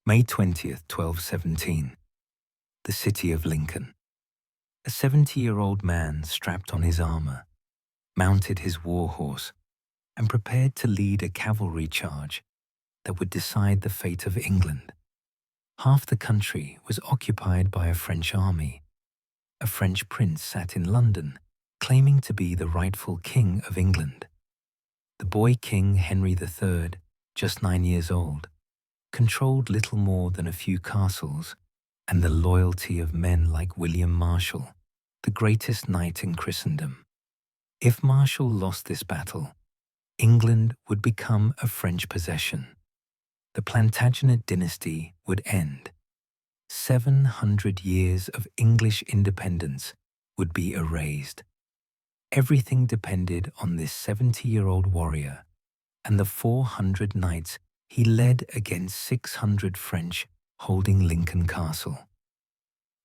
May 20th, 1217. The city of Lincoln. A 70-year-old man strapped on his armor, mounted his war horse, and prepared to lead a cavalry charge that would decide the fate of England. Half the country was occupied by a French army. A French prince sat in London, claiming to be the rightful king of England. The boy king Henry III, just 9 years old, controlled little more than a few castles and the loyalty of men like William Marshal, the greatest knight in Christendom. If Marshal lost this battle, England would become a French possession. The Plantagenet dynasty would end. 700 years of English independence would be erased. Everything depended on this 70-year-old warrior and the 400 knights he led against 600 French holding Lincoln Castle.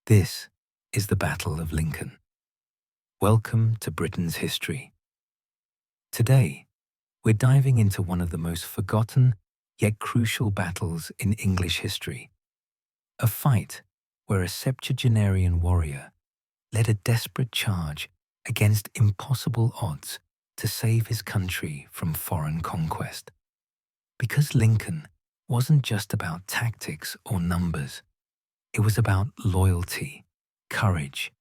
This is the Battle of Lincoln. Welcome to Britain's history. Today, we're diving into one of the most forgotten yet crucial battles in English history. A fight where a septuagenarian warrior led a desperate charge against impossible odds to save his country from foreign conquest. Because Lincoln wasn't just about tactics or numbers, it was about loyalty, courage,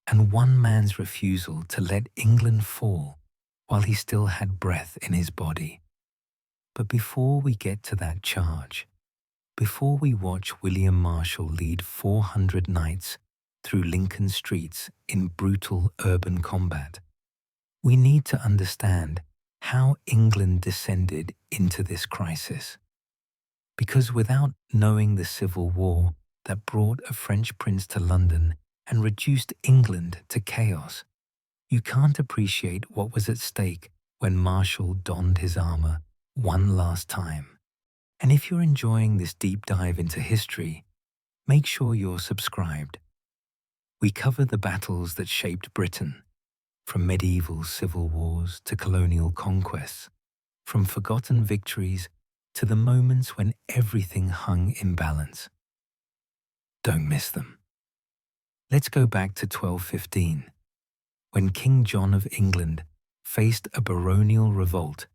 and one man's refusal to let England fall while he still had breath in his body. But before we get to that charge, before we watch William Marshal lead 400 knights through Lincoln streets in brutal urban combat, we need to understand how England descended into this crisis. Because without knowing the civil war that brought a French prince to London and reduced England to chaos, you can't appreciate what was at stake when Marshal donned his armor one last time. And if you're enjoying this deep dive into history, make sure you're subscribed. We cover the battles that shaped Britain, from medieval civil wars to colonial conquests, from forgotten victories to the moments when everything hung in balance. Don't miss them. Let's go back to 1215, when King John of England faced a baronial revolt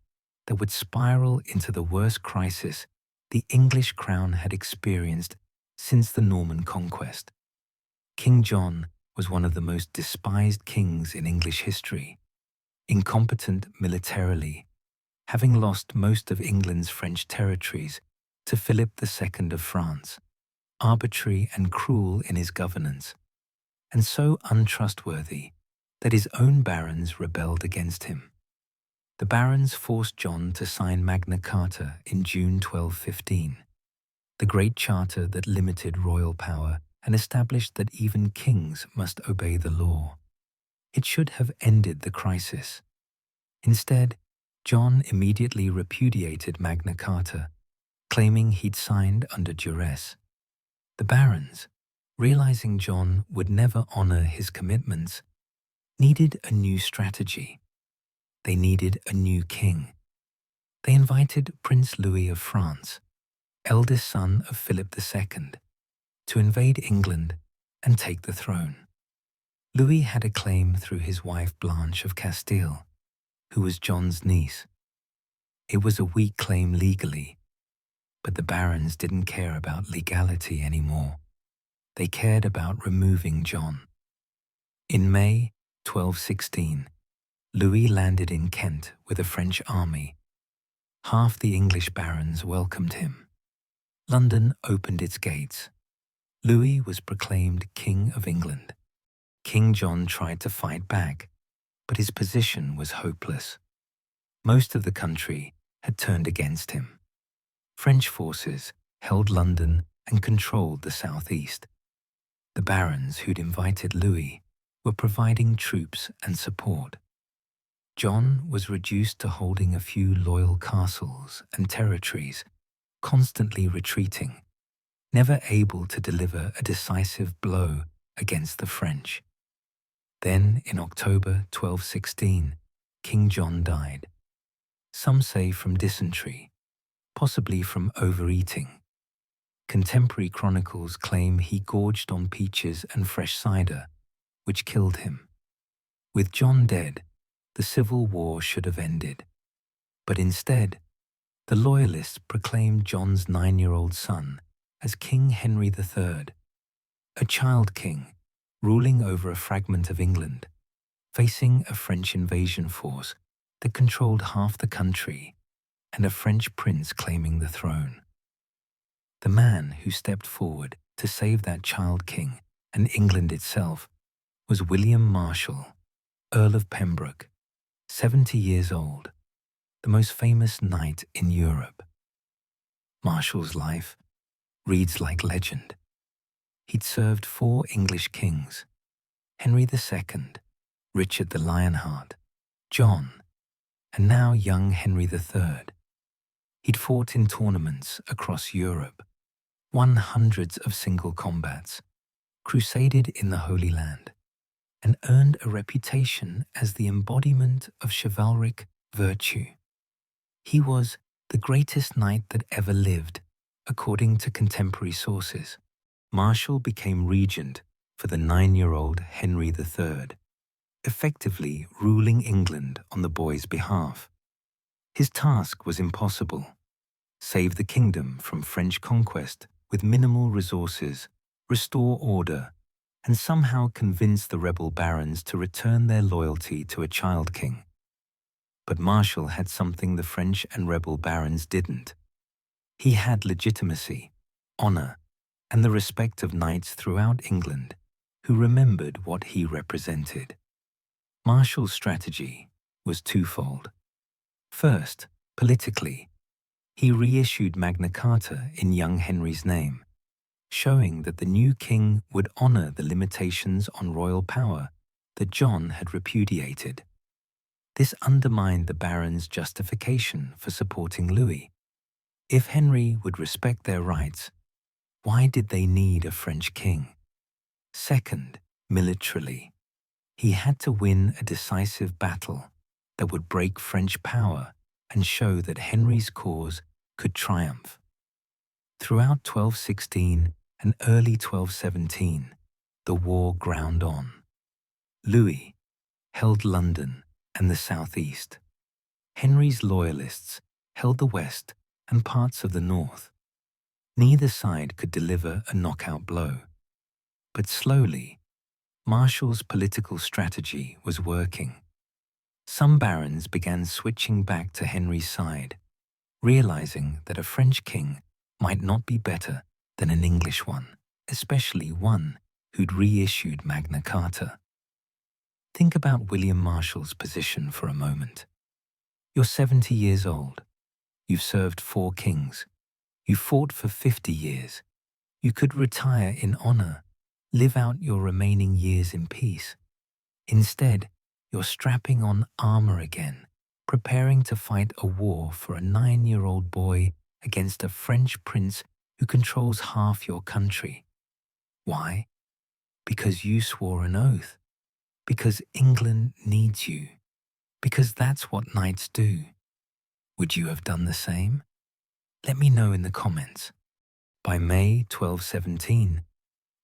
that would spiral into the worst crisis the English crown had experienced since the Norman conquest. King John was one of the most despised kings in English history, incompetent militarily, having lost most of England's French territories to Philip II of France, arbitrary and cruel in his governance, and so untrustworthy that his own barons rebelled against him. The barons forced John to sign Magna Carta in June 1215, the Great Charter that limited royal power and established that even kings must obey the law. It should have ended the crisis. Instead, John immediately repudiated Magna Carta, claiming he'd signed under duress. The barons, realizing John would never honor his commitments, needed a new strategy. They needed a new king. They invited Prince Louis of France, eldest son of Philip II, to invade England and take the throne. Louis had a claim through his wife Blanche of Castile, who was John's niece. It was a weak claim legally, but the barons didn't care about legality anymore. They cared about removing John. In May 1216, Louis landed in Kent with a French army. Half the English barons welcomed him. London opened its gates. Louis was proclaimed King of England. King John tried to fight back, but his position was hopeless. Most of the country had turned against him. French forces held London and controlled the southeast. The barons who'd invited Louis were providing troops and support. John was reduced to holding a few loyal castles and territories, constantly retreating, never able to deliver a decisive blow against the French. Then, in October 1216, King John died. Some say from dysentery, possibly from overeating. Contemporary chronicles claim he gorged on peaches and fresh cider, which killed him. With John dead, the civil war should have ended. But instead, the Loyalists proclaimed John's 9-year-old son as King Henry III, a child king ruling over a fragment of England, facing a French invasion force that controlled half the country and a French prince claiming the throne. The man who stepped forward to save that child king and England itself was William Marshal, Earl of Pembroke, 70 years old, the most famous knight in Europe. Marshal's life reads like legend. He'd served 4 English kings: Henry II, Richard the Lionheart, John, and now young Henry III. He'd fought in tournaments across Europe, won hundreds of single combats, crusaded in the Holy Land, and earned a reputation as the embodiment of chivalric virtue. He was the greatest knight that ever lived, according to contemporary sources. Marshal became regent for the 9-year-old Henry III, effectively ruling England on the boy's behalf. His task was impossible: save the kingdom from French conquest with minimal resources, restore order, and somehow convince the rebel barons to return their loyalty to a child king. But Marshal had something the French and rebel barons didn't. He had legitimacy, honor, and the respect of knights throughout England who remembered what he represented. Marshal's strategy was twofold. First, politically, he reissued Magna Carta in young Henry's name, showing that the new king would honor the limitations on royal power that John had repudiated. This undermined the barons' justification for supporting Louis. If Henry would respect their rights, why did they need a French king? Second, militarily, he had to win a decisive battle that would break French power and show that Henry's cause could triumph. Throughout 1216 and early 1217, the war ground on. Louis held London and the southeast. Henry's loyalists held the west and parts of the north. Neither side could deliver a knockout blow. But slowly, Marshal's political strategy was working. Some barons began switching back to Henry's side, realizing that a French king might not be better than an English one, especially one who'd reissued Magna Carta. Think about William Marshal's position for a moment. You're 70 years old. You've served 4 kings. You fought for 50 years. You could retire in honor, live out your remaining years in peace. Instead, you're strapping on armor again, preparing to fight a war for a 9-year-old boy against a French prince who controls half your country. Why? Because you swore an oath. Because England needs you. Because that's what knights do. Would you have done the same? Let me know in the comments. By May 1217,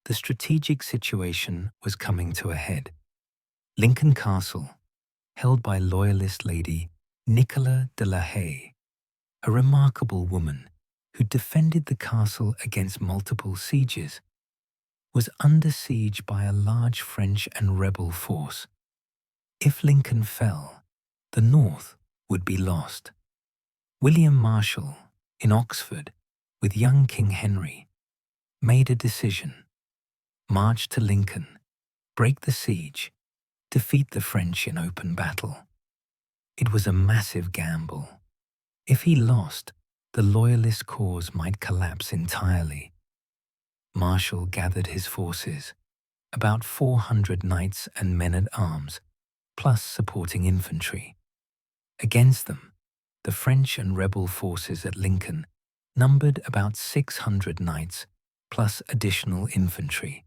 the strategic situation was coming to a head. Lincoln Castle, held by loyalist lady Nicola de la Haye, a remarkable woman who defended the castle against multiple sieges, was under siege by a large French and rebel force. If Lincoln fell, the north would be lost. William Marshal, in Oxford, with young King Henry, made a decision: march to Lincoln, break the siege, defeat the French in open battle. It was a massive gamble. If he lost, the loyalist cause might collapse entirely. Marshal gathered his forces, about 400 knights and men-at-arms, plus supporting infantry. Against them, the French and rebel forces at Lincoln numbered about 600 knights, plus additional infantry,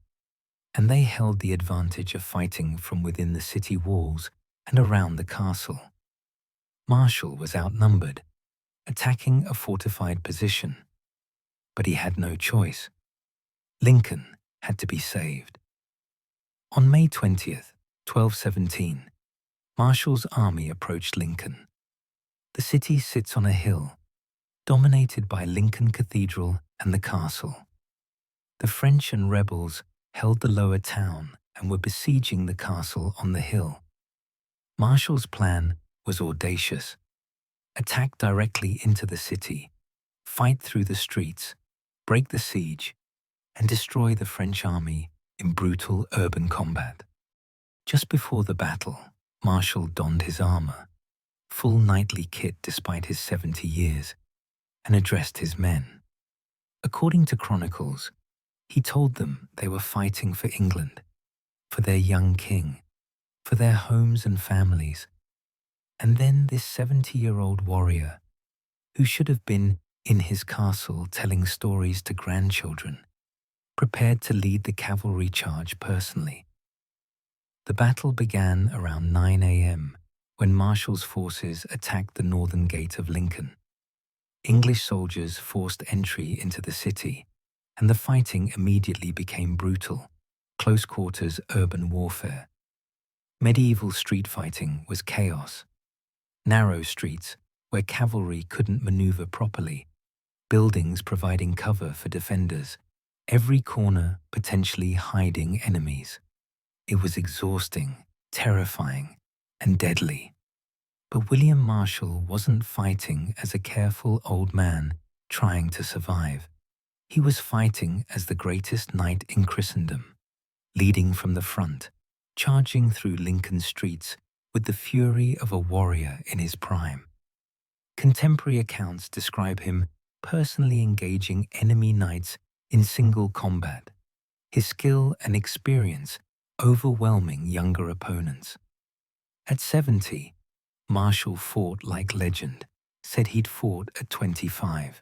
and they held the advantage of fighting from within the city walls and around the castle. Marshal was outnumbered, attacking a fortified position. But he had no choice. Lincoln had to be saved. On May 20th, 1217, Marshal's army approached Lincoln. The city sits on a hill, dominated by Lincoln Cathedral and the castle. The French and rebels held the lower town and were besieging the castle on the hill. Marshal's plan was audacious: attack directly into the city, fight through the streets, break the siege, and destroy the French army in brutal urban combat. Just before the battle, Marshal donned his armor, full knightly kit despite his 70 years, and addressed his men. According to chronicles, he told them they were fighting for England, for their young king, for their homes and families. And then this 70-year-old warrior, who should have been in his castle telling stories to grandchildren, prepared to lead the cavalry charge personally. The battle began around 9 a.m. when Marshal's forces attacked the northern gate of Lincoln. English soldiers forced entry into the city, and the fighting immediately became brutal, close-quarters urban warfare. Medieval street fighting was chaos. Narrow streets where cavalry couldn't maneuver properly, buildings providing cover for defenders, every corner potentially hiding enemies. It was exhausting, terrifying, and deadly. But William Marshal wasn't fighting as a careful old man trying to survive. He was fighting as the greatest knight in Christendom, leading from the front, charging through Lincoln streets with the fury of a warrior in his prime. Contemporary accounts describe him personally engaging enemy knights in single combat, his skill and experience overwhelming younger opponents. At 70, Marshal fought like legend, said he'd fought at 25.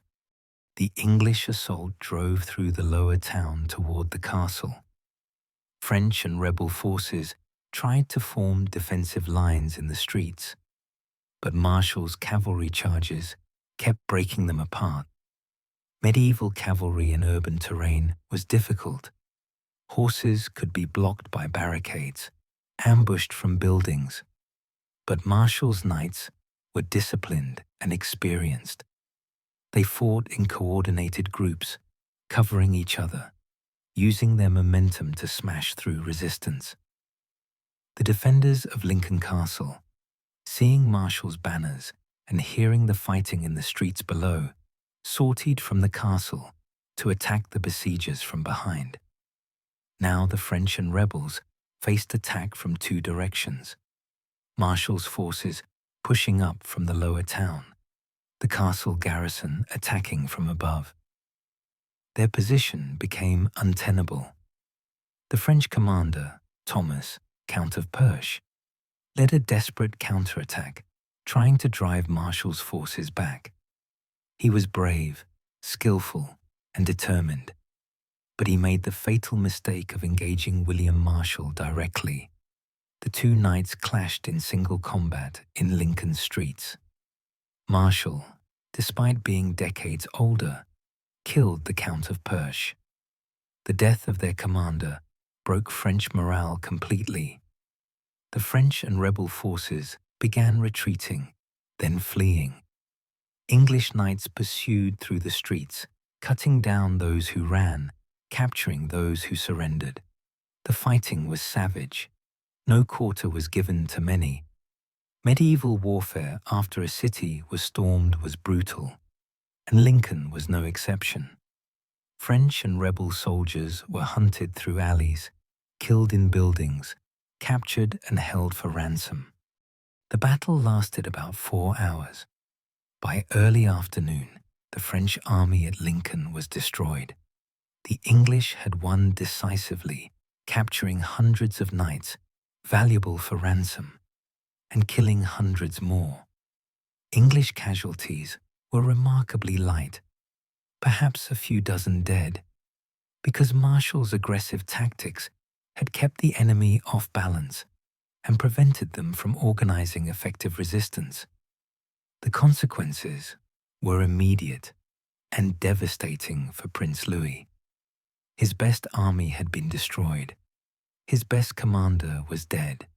The English assault drove through the lower town toward the castle. French and rebel forces tried to form defensive lines in the streets, but Marshal's cavalry charges kept breaking them apart. Medieval cavalry in urban terrain was difficult. Horses could be blocked by barricades, ambushed from buildings. But Marshal's knights were disciplined and experienced. They fought in coordinated groups, covering each other, using their momentum to smash through resistance. The defenders of Lincoln Castle, seeing Marshal's banners and hearing the fighting in the streets below, sortied from the castle to attack the besiegers from behind. Now the French and rebels faced attack from two directions. Marshal's forces pushing up from the lower town, the castle garrison attacking from above. Their position became untenable. The French commander, Thomas, Count of Perche, led a desperate counterattack, trying to drive Marshal's forces back. He was brave, skillful, and determined, but he made the fatal mistake of engaging William Marshal directly. The two knights clashed in single combat in Lincoln streets. Marshal, despite being decades older, killed the Count of Perche. The death of their commander broke French morale completely. The French and rebel forces began retreating, then fleeing. English knights pursued through the streets, cutting down those who ran, capturing those who surrendered. The fighting was savage. No quarter was given to many. Medieval warfare after a city was stormed was brutal, and Lincoln was no exception. French and rebel soldiers were hunted through alleys, killed in buildings, captured and held for ransom. The battle lasted about 4 hours. By early afternoon, the French army at Lincoln was destroyed. The English had won decisively, capturing hundreds of knights, valuable for ransom, and killing hundreds more. English casualties were remarkably light, perhaps a few dozen dead, because Marshal's aggressive tactics had kept the enemy off balance and prevented them from organizing effective resistance. The consequences were immediate. and devastating for Prince Louis. His best army had been destroyed. His best commander was dead.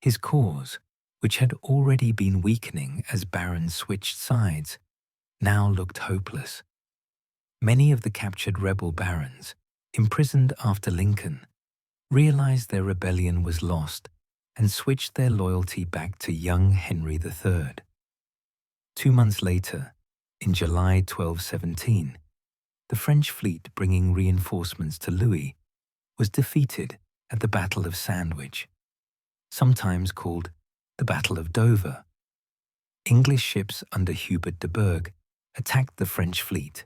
His cause, which had already been weakening as barons switched sides, now looked hopeless. Many of the captured rebel barons, imprisoned after Lincoln, realized their rebellion was lost and switched their loyalty back to young Henry III. 2 months later, in July 1217, the French fleet bringing reinforcements to Louis was defeated at the Battle of Sandwich, sometimes called the Battle of Dover. English ships under Hubert de Burgh attacked the French fleet,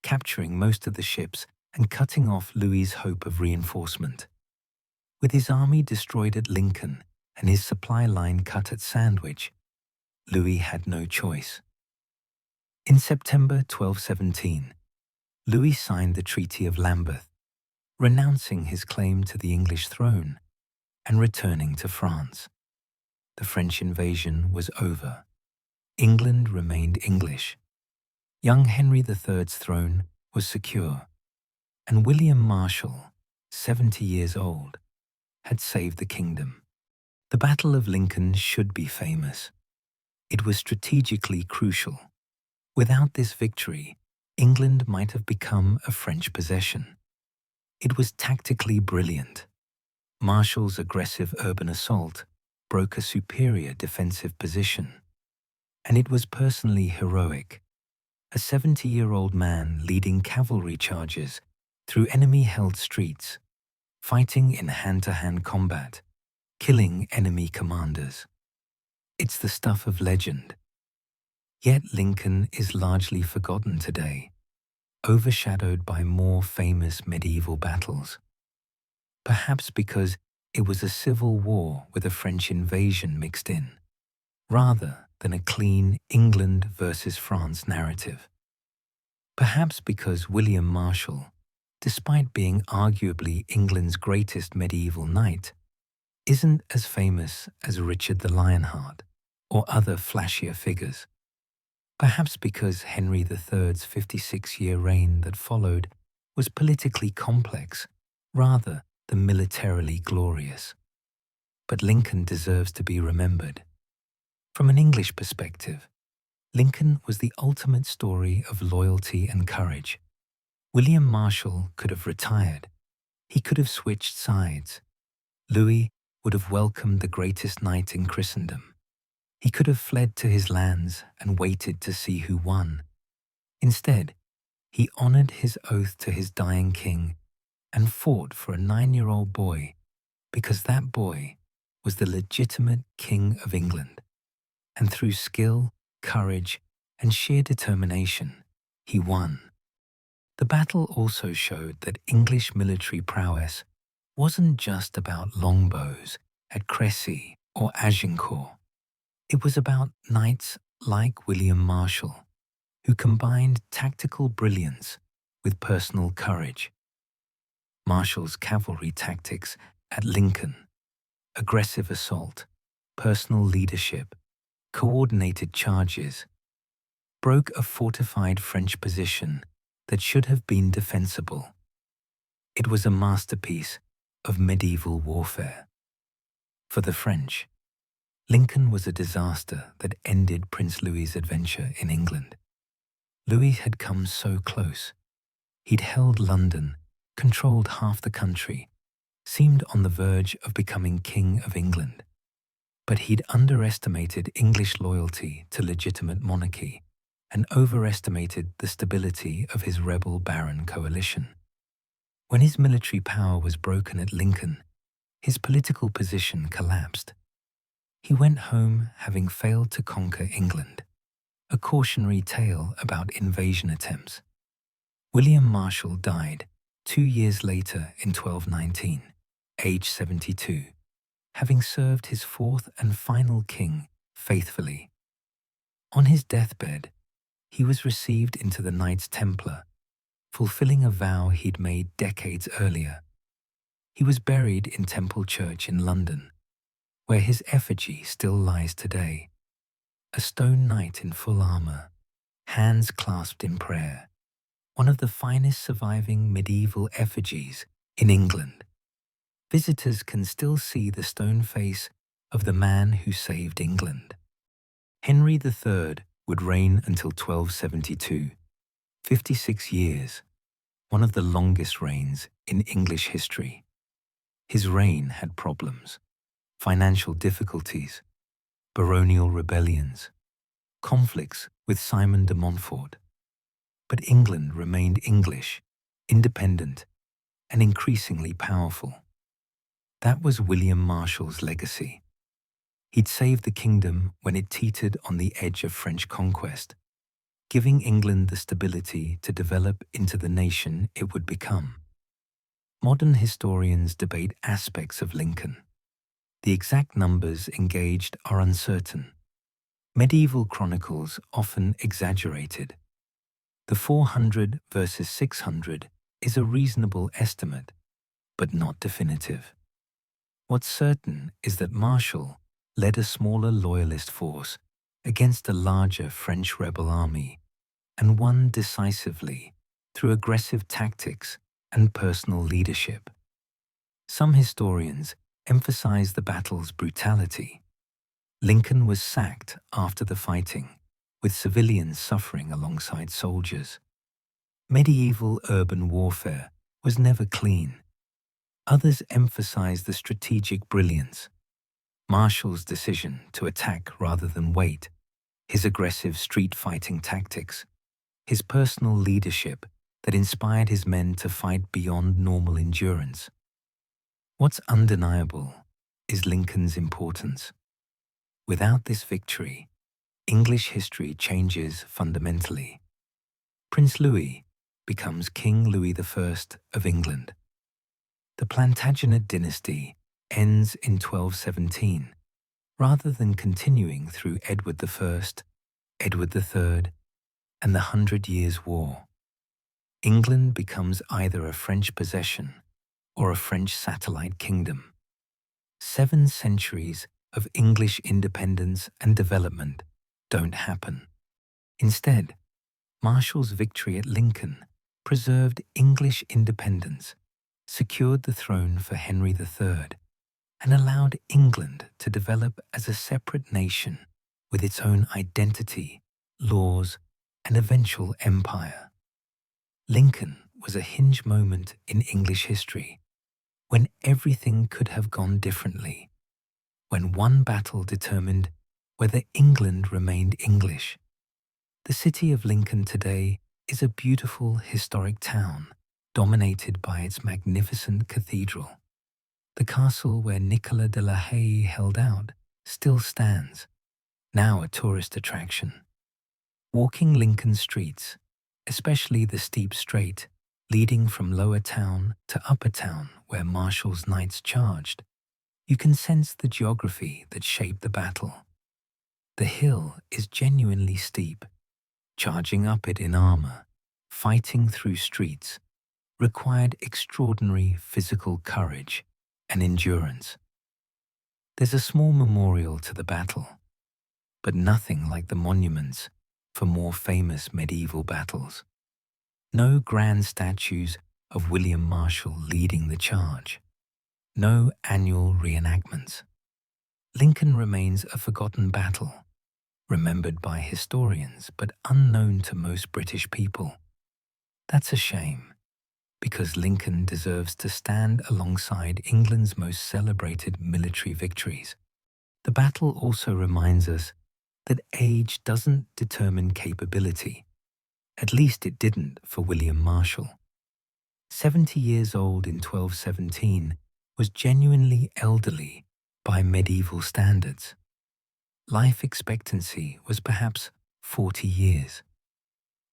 capturing most of the ships and cutting off Louis's hope of reinforcement. With his army destroyed at Lincoln and his supply line cut at Sandwich, Louis had no choice. In September 1217, Louis signed the Treaty of Lambeth, renouncing his claim to the English throne and returning to France. The French invasion was over. England remained English. Young Henry III's throne was secure, and William Marshal, 70 years old, had saved the kingdom. The Battle of Lincoln should be famous. It was strategically crucial. Without this victory, England might have become a French possession. It was tactically brilliant. Marshal's aggressive urban assault broke a superior defensive position. And it was personally heroic. A 70-year-old man leading cavalry charges through enemy-held streets, fighting in hand-to-hand combat, killing enemy commanders. It's the stuff of legend. Yet Lincoln is largely forgotten today, overshadowed by more famous medieval battles. Perhaps because it was a civil war with a French invasion mixed in, rather than a clean England versus France narrative. Perhaps because William Marshal, despite being arguably England's greatest medieval knight, isn't as famous as Richard the Lionheart or other flashier figures. Perhaps because Henry III's 56-year reign that followed was politically complex rather than militarily glorious. But Lincoln deserves to be remembered. From an English perspective, Lincoln was the ultimate story of loyalty and courage. William Marshal could have retired. He could have switched sides. Louis would have welcomed the greatest knight in Christendom. He could have fled to his lands and waited to see who won. Instead, he honored his oath to his dying king and fought for a 9-year-old boy because that boy was the legitimate King of England. And through skill, courage, and sheer determination, he won. The battle also showed that English military prowess wasn't just about longbows at Crécy or Agincourt. It was about knights like William Marshal, who combined tactical brilliance with personal courage. Marshal's cavalry tactics at Lincoln, aggressive assault, personal leadership, coordinated charges, broke a fortified French position that should have been defensible. It was a masterpiece of medieval warfare. For the French, Lincoln was a disaster that ended Prince Louis's adventure in England. Louis had come so close. He'd held London, controlled half the country, seemed on the verge of becoming King of England. But he'd underestimated English loyalty to legitimate monarchy and overestimated the stability of his rebel baron coalition. When his military power was broken at Lincoln, his political position collapsed. He went home having failed to conquer England, a cautionary tale about invasion attempts. William Marshal died 2 years later in 1219, aged 72, having served his fourth and final king faithfully. On his deathbed, he was received into the Knights Templar, fulfilling a vow he'd made decades earlier. He was buried in Temple Church in London, where his effigy still lies today, a stone knight in full armor, hands clasped in prayer, one of the finest surviving medieval effigies in England. Visitors can still see the stone face of the man who saved England. Henry III would reign until 1272, 56 years, one of the longest reigns in English history. His reign had problems: financial difficulties, baronial rebellions, conflicts with Simon de Montfort. But England remained English, independent, and increasingly powerful. That was William Marshal's legacy. He'd saved the kingdom when it teetered on the edge of French conquest, giving England the stability to develop into the nation it would become. Modern historians debate aspects of Lincoln. The exact numbers engaged are uncertain. Medieval chronicles often exaggerated. The 400 versus 600 is a reasonable estimate, but not definitive. What's certain is that Marshal led a smaller loyalist force against a larger French rebel army and won decisively through aggressive tactics and personal leadership. Some historians emphasize the battle's brutality. Lincoln was sacked after the fighting, with civilians suffering alongside soldiers. Medieval urban warfare was never clean. Others emphasize the strategic brilliance: Marshal's decision to attack rather than wait, his aggressive street fighting tactics, his personal leadership that inspired his men to fight beyond normal endurance. What's undeniable is Lincoln's importance. Without this victory, English history changes fundamentally. Prince Louis becomes King Louis I of England. The Plantagenet dynasty ends in 1217, rather than continuing through Edward I, Edward III, and the 100 Years' War. England becomes either a French possession or a French satellite kingdom. 7 centuries of English independence and development don't happen. Instead, Marshal's victory at Lincoln preserved English independence, secured the throne for Henry III, and allowed England to develop as a separate nation with its own identity, laws, and eventual empire. Lincoln was a hinge moment in English history, when everything could have gone differently, when one battle determined whether England remained English. The city of Lincoln today is a beautiful historic town, dominated by its magnificent cathedral. The castle where Nicolas de la Haye held out still stands, now a tourist attraction. Walking Lincoln streets, especially the steep straight leading from Lower Town to Upper Town where Marshal's knights charged, you can sense the geography that shaped the battle. The hill is genuinely steep. Charging up it in armor, fighting through streets, required extraordinary physical courage and endurance. There's a small memorial to the battle, but nothing like the monuments for more famous medieval battles. No grand statues of William Marshal leading the charge. No annual reenactments. Lincoln remains a forgotten battle, remembered by historians but unknown to most British people. That's a shame, because Lincoln deserves to stand alongside England's most celebrated military victories. The battle also reminds us that age doesn't determine capability. At least it didn't for William Marshal. 70 years old in 1217 was genuinely elderly by medieval standards. Life expectancy was perhaps 40 years.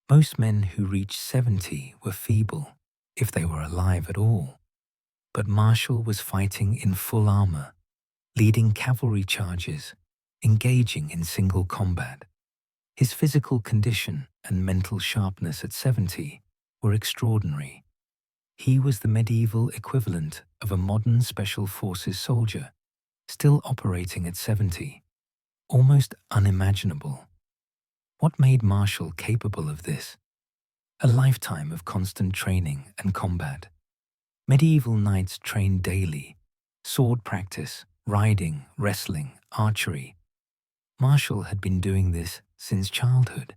Most men who reached 70 were feeble, if they were alive at all. But Marshal was fighting in full armor, leading cavalry charges, engaging in single combat. His physical condition and mental sharpness at 70 were extraordinary. He was the medieval equivalent of a modern special forces soldier, still operating at 70. Almost unimaginable. What made Marshal capable of this? a lifetime of constant training and combat. Medieval knights trained daily: sword practice, riding, wrestling, archery. Marshal had been doing this since childhood.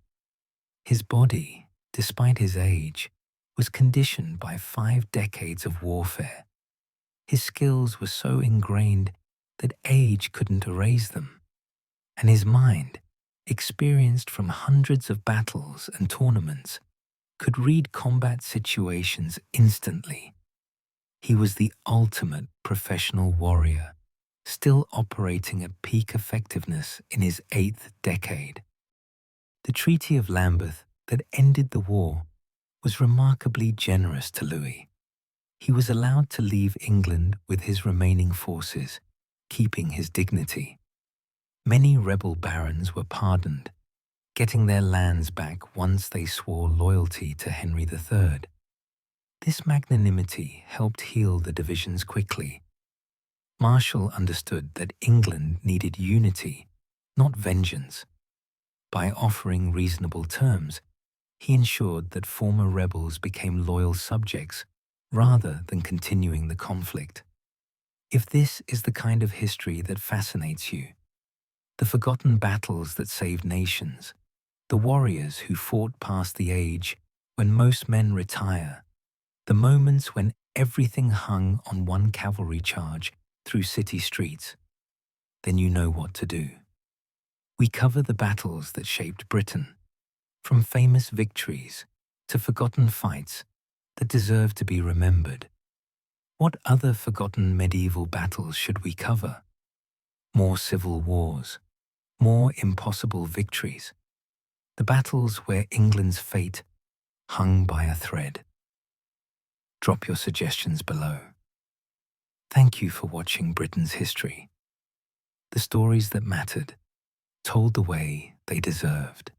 His body, despite his age, was conditioned by 5 decades of warfare. His skills were so ingrained that age couldn't erase them, and his mind, experienced from hundreds of battles and tournaments, could read combat situations instantly. He was the ultimate professional warrior, still operating at peak effectiveness in his 8th decade. The Treaty of Lambeth that ended the war was remarkably generous to Louis. He was allowed to leave England with his remaining forces, keeping his dignity. Many rebel barons were pardoned, getting their lands back once they swore loyalty to Henry III. This magnanimity helped heal the divisions quickly. Marshal understood that England needed unity, not vengeance. By offering reasonable terms, he ensured that former rebels became loyal subjects rather than continuing the conflict. If this is the kind of history that fascinates you, the forgotten battles that saved nations, the warriors who fought past the age when most men retire, the moments when everything hung on one cavalry charge through city streets, then you know what to do. We cover the battles that shaped Britain, from famous victories to forgotten fights that deserve to be remembered. What other forgotten medieval battles should we cover? More civil wars, more impossible victories, the battles where England's fate hung by a thread. Drop your suggestions below. Thank you for watching Britain's history. The stories that mattered, told the way they deserved.